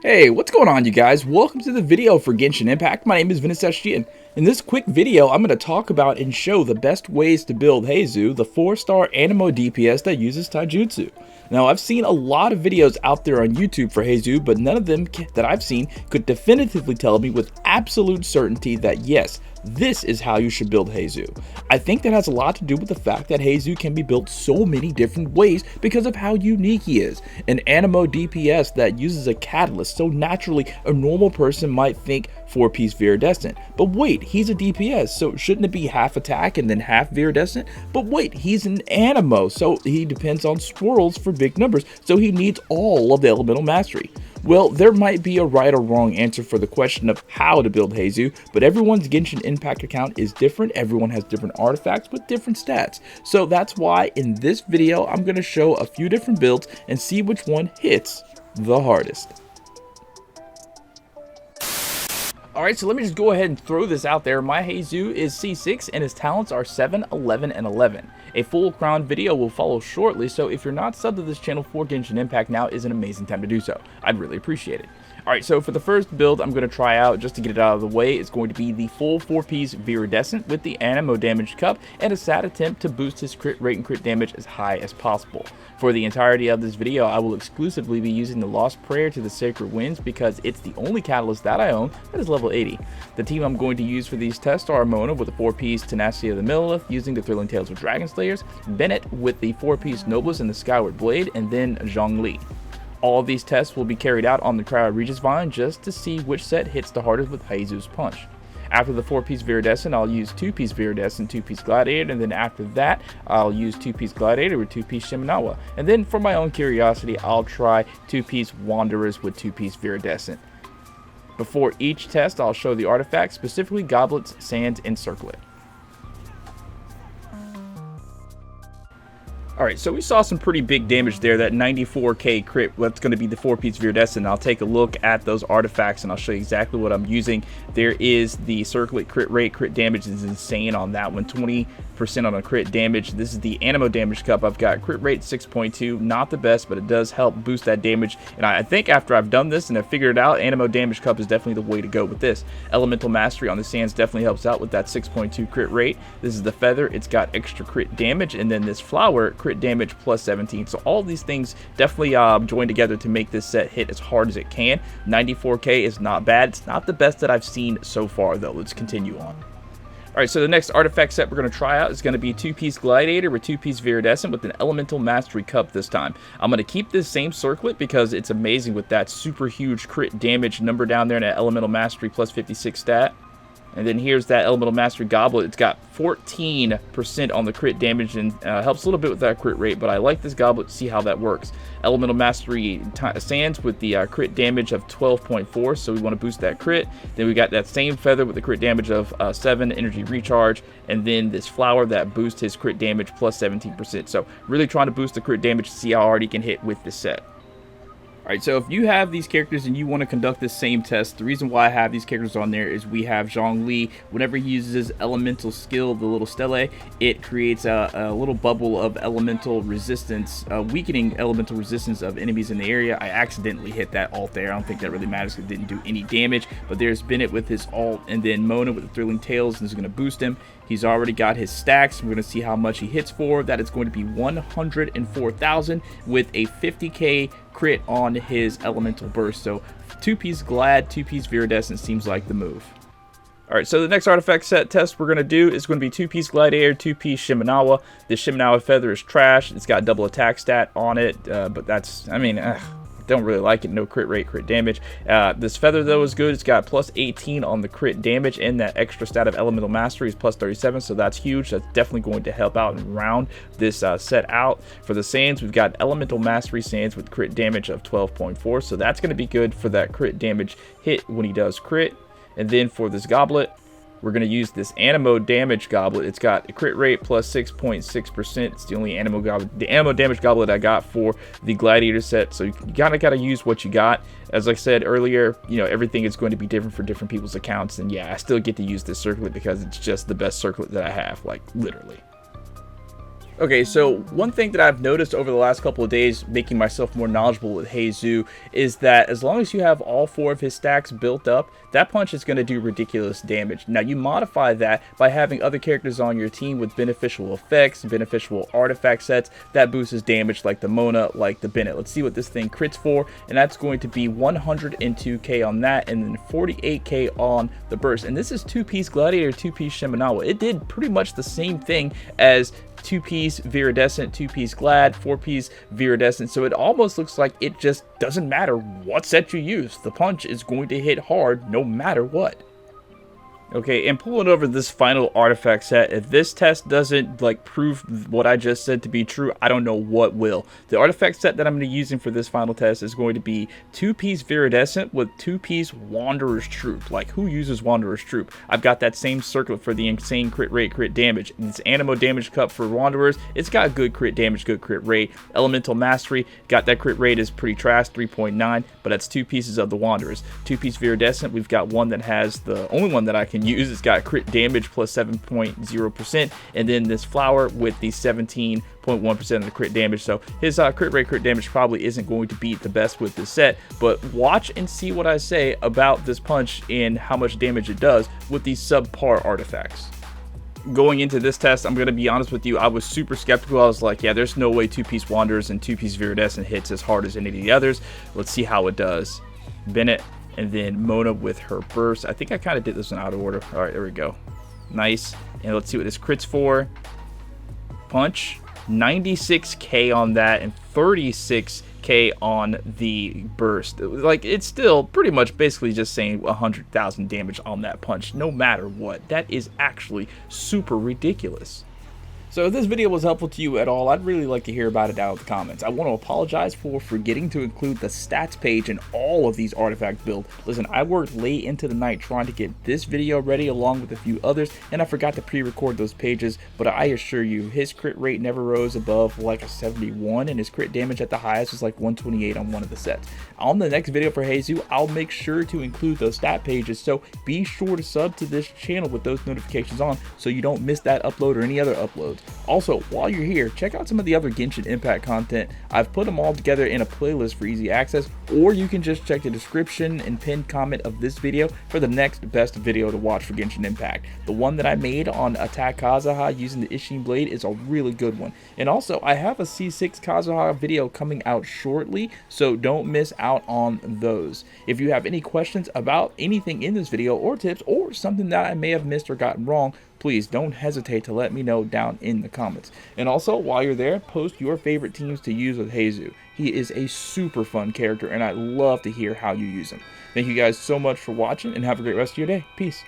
Hey, what's going on, you guys? Welcome to the video for Genshin Impact. My name is VinceSG, and in this quick video, I'm going to talk about and show the best ways to build HEIZOU, the 4-star animo DPS that uses taijutsu. Now, I've seen a lot of videos out there on YouTube for HEIZOU, but none of them that I've seen could definitively tell me with absolute certainty that yes, this is how you should build HEIZOU. I think that has a lot to do with the fact that HEIZOU can be built so many different ways because of how unique he is. An animo DPS that uses a catalyst, so naturally a normal person might think 4-piece viridescent. But wait, he's a DPS, so shouldn't it be half attack and then half viridescent? But wait, he's an animo, so he depends on swirls for big numbers, so he needs all of the elemental mastery. Well, there might be a right or wrong answer for the question of how to build HEIZOU, but everyone's Genshin Impact account is different. Everyone has different artifacts with different stats. So that's why in this video, I'm going to show a few different builds and see which one hits the hardest. Alright, so let me just go ahead and throw this out there. My HEIZOU is C6 and his talents are 7, 11, and 11. A full crown video will follow shortly, so if you're not subbed to this channel for Genshin Impact, now is an amazing time to do so. I'd really appreciate it. Alright, so for the first build I'm going to try out, just to get it out of the way, it's going to be the full 4-piece viridescent with the animo damage cup and a sad attempt to boost his crit rate and crit damage as high as possible. For the entirety of this video, I will exclusively be using the Lost Prayer to the Sacred Winds because it's the only catalyst that I own that is level 80. The team I'm going to use for these tests are Mona with the 4-piece Tenacity of the Millilith using the Thrilling Tales of Dragon Slayers, Bennett with the 4-piece Noblesse and the Skyward Blade, and then Zhongli. All of these tests will be carried out on the Cryo Regis Vine just to see which set hits the hardest with HEIZOU's punch. After the 4-piece Viridescent, I'll use 2-piece Viridescent, 2-piece Gladiator, and then after that, I'll use 2-piece Gladiator with 2-piece Shimenawa. And then for my own curiosity, I'll try 2-piece Wanderers with 2-piece Viridescent. Before each test, I'll show the artifacts, specifically Goblets, Sands, and Circlet. Alright, so we saw some pretty big damage there, that 94k crit. That's going to be the 4-piece Viridescent. I'll take a look at those artifacts and I'll show you exactly what I'm using. There is the Circlet crit rate. Crit damage is insane on that one, 20% on a crit damage. This is the animo damage cup. I've got crit rate 6.2, not the best, but it does help boost that damage. And I think after I've done this and I've figured it out, animo damage cup is definitely the way to go with this. Elemental mastery on the sands definitely helps out with that 6.2 crit rate. This is the feather. It's got extra crit damage, and then this flower crit damage plus 17. So all these things definitely join together to make this set hit as hard as it can. 94k is not bad. It's not the best that I've seen so far, though. Let's continue on. Alright, so the next artifact set we're going to try out is going to be 2-piece Gladiator with 2-piece Viridescent with an Elemental Mastery Cup this time. I'm going to keep this same circlet because it's amazing with that super huge crit damage number down there and that Elemental Mastery plus 56 stat. And then here's that Elemental Mastery Goblet. It's got 14% on the crit damage and helps a little bit with that crit rate, but I like this goblet to see how that works. Elemental Mastery Sands with the crit damage of 12.4, so we want to boost that crit. Then we got that same feather with the crit damage of 7, energy recharge, and then this flower that boosts his crit damage plus 17%. So really trying to boost the crit damage to see how hard he can hit with this set. Alright, so if you have these characters and you want to conduct this same test, the reason why I have these characters on there is we have Zhongli. Whenever he uses his elemental skill, the little stele, it creates a little bubble of elemental resistance, weakening elemental resistance of enemies in the area. I accidentally hit that alt there. I don't think that really matters because it didn't do any damage, but there's Bennett with his alt, and then Mona with the Thrilling Tales, and this is going to boost him. He's already got his stacks. We're going to see how much he hits for. That is going to be 104,000 with a 50k crit on his elemental burst. So 2-piece Glad, 2-piece Viridescent seems like the move. Alright, so the next artifact set test we're going to do is going to be 2-piece Gladiator, 2-piece Shimenawa. The Shimenawa feather is trash. It's got double attack stat on it, but that's, I mean, don't really like it. No crit rate, crit damage. This feather though is good. It's got plus 18 on the crit damage, and that extra stat of elemental mastery is plus 37, so that's huge. That's definitely going to help out and round this set out. For the sands, we've got elemental mastery sands with crit damage of 12.4, so that's going to be good for that crit damage hit when he does crit. And then for this goblet, we're going to use this animo damage goblet. It's got a crit rate plus 6.6%. It's the only animo goblet, the animo damage goblet I got for the Gladiator set. So you kind of got to use what you got. As I said earlier, you know, everything is going to be different for different people's accounts. And yeah, I still get to use this circlet because it's just the best circlet that I have, like literally. Okay, so one thing that I've noticed over the last couple of days, making myself more knowledgeable with HEIZOU, is that as long as you have all 4 of his stacks built up, that punch is going to do ridiculous damage. Now, you modify that by having other characters on your team with beneficial effects, beneficial artifact sets, that boosts his damage, like the Mona, like the Bennett. Let's see what this thing crits for, and that's going to be 102k on that, and then 48k on the burst. And this is 2-piece Gladiator, 2-piece Shimenawa. It did pretty much the same thing as 2-piece Viridescent, 2-piece Glad, 4-piece Viridescent, so it almost looks like it just doesn't matter what set you use. The punch is going to hit hard no matter what. Okay, and pulling over this final artifact set, if this test doesn't like prove what I just said to be true, I don't know what will. The artifact set that I'm going to be using for this final test is going to be 2-piece Viridescent with 2-piece Wanderer's Troop. Like, who uses Wanderer's Troop? I've got that same circlet for the insane crit rate, crit damage. And this Animo Damage Cup for Wanderers, it's got good crit damage, good crit rate. Elemental Mastery, got that crit rate is pretty trash, 3.9, but that's 2 pieces of the Wanderers. 2-piece Viridescent, we've got one that has the only one that I can use. It's got crit damage plus 7.0%, and then this flower with the 17.1% of the crit damage. So his crit rate, crit damage probably isn't going to beat the best with this set, but watch and see what I say about this punch and how much damage it does with these subpar artifacts. Going into this test, I'm going to be honest with you, I was super skeptical. I was like, yeah, there's no way 2-piece Wanderers and 2-piece Viridescent hits as hard as any of the others. Let's see how it does. Bennett, and then Mona with her burst. I think I kind of did this in out of order. All right, there we go. Nice. And let's see what this crits for. Punch, 96k on that, and 36k on the burst. Like, it's still pretty much basically just saying 100,000 damage on that punch, no matter what. That is actually super ridiculous. So if this video was helpful to you at all, I'd really like to hear about it down in the comments. I want to apologize for forgetting to include the stats page in all of these artifact builds. Listen, I worked late into the night trying to get this video ready along with a few others, and I forgot to pre-record those pages, but I assure you, his crit rate never rose above like a 71, and his crit damage at the highest was like 128 on one of the sets. On the next video for HEIZOU, I'll make sure to include those stat pages, so be sure to sub to this channel with those notifications on so you don't miss that upload or any other uploads. Also, while you're here, check out some of the other Genshin Impact content. I've put them all together in a playlist for easy access, or you can just check the description and pinned comment of this video for the next best video to watch for Genshin Impact. The one that I made on Attack Kazuha using the Ishin Blade is a really good one. And also, I have a C6 Kazuha video coming out shortly, so don't miss out on those. If you have any questions about anything in this video or tips or something that I may have missed or gotten wrong, please don't hesitate to let me know down in the comments. And also, while you're there, post your favorite teams to use with HEIZOU. He is a super fun character, and I love to hear how you use him. Thank you guys so much for watching, and have a great rest of your day. Peace.